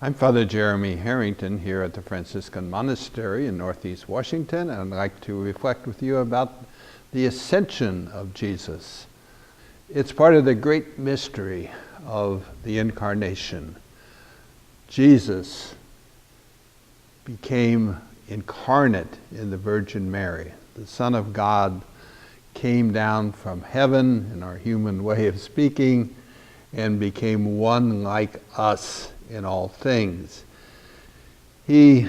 I'm Father Jeremy Harrington here at the Franciscan Monastery in Northeast Washington, and I'd like to reflect with you about the ascension of Jesus. It's part of the great mystery of the Incarnation. Jesus became incarnate in the Virgin Mary. The Son of God came down from heaven, in our human way of speaking, and became one like us in all things. He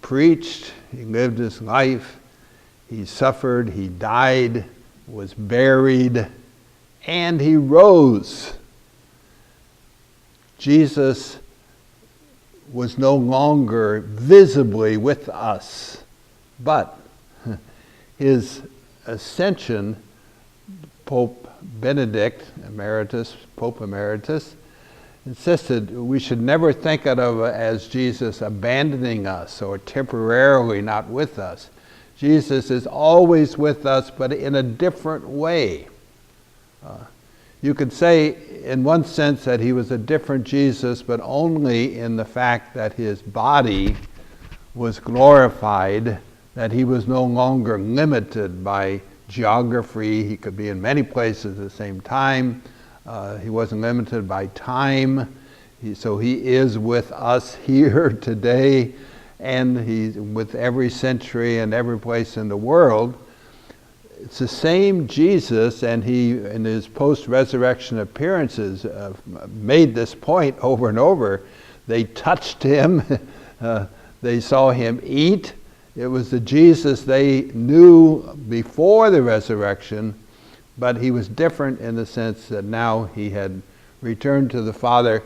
preached, he lived his life, he suffered, he died, was buried, and he rose. Jesus was no longer visibly with us, but his ascension, Pope Benedict Emeritus, Pope Emeritus, insisted we should never think of it as Jesus abandoning us or temporarily not with us. Jesus is always with us, but in a different way. You could say in one sense that he was a different Jesus, but only in the fact that his body was glorified, that he was no longer limited by geography. He could be in many places at the same time. He wasn't limited by time. So he is with us here today, and he's with every century and every place in the world. It's the same Jesus, and he, in his post-resurrection appearances, made this point over and over. They touched him. They saw him eat. It was the Jesus they knew before the resurrection, but he was different in the sense that now he had returned to the Father.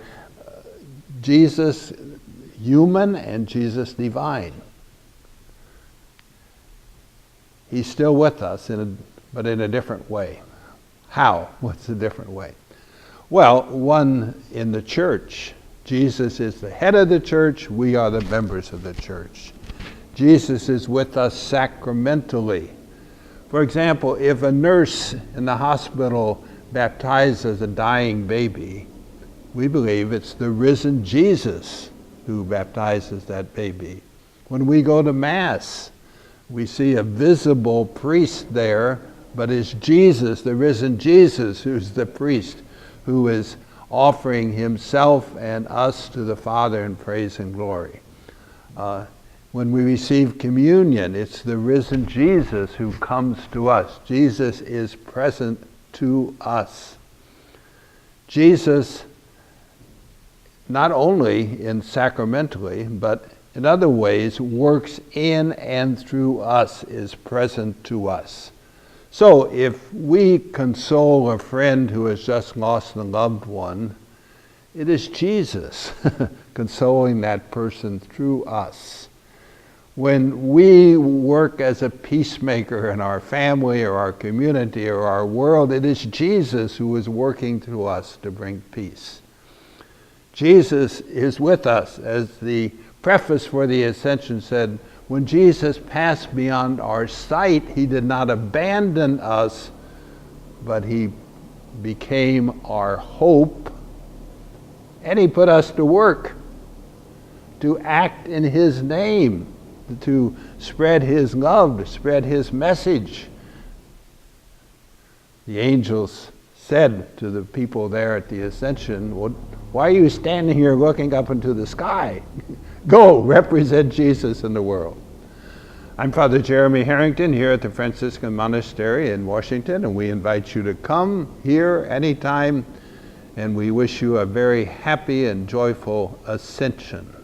Jesus human and Jesus divine. He's still with us, but in a different way. How? What's the different way? Well, one, in the church. Jesus is the head of the church. We are the members of the church. Jesus is with us sacramentally. For example, if a nurse in the hospital baptizes a dying baby, we believe it's the risen Jesus who baptizes that baby. When we go to Mass, we see a visible priest there, but it's Jesus, the risen Jesus, who's the priest, who is offering himself and us to the Father in praise and glory. When we receive communion, it's the risen Jesus who comes to us. Jesus is present to us. Jesus, not only in sacramentally, but in other ways, works in and through us, is present to us. So if we console a friend who has just lost a loved one, it is Jesus consoling that person through us. When we work as a peacemaker in our family or our community or our world, it is Jesus who is working through us to bring peace. Jesus is with us. As the preface for the ascension said, when Jesus passed beyond our sight, he did not abandon us, but he became our hope, and he put us to work to act in his name, to spread his love, to spread his message. The angels said to the people there at the ascension, well, why are you standing here looking up into the sky? Go, represent Jesus in the world. I'm Father Jeremy Harrington here at the Franciscan Monastery in Washington, and we invite you to come here anytime, and we wish you a very happy and joyful ascension.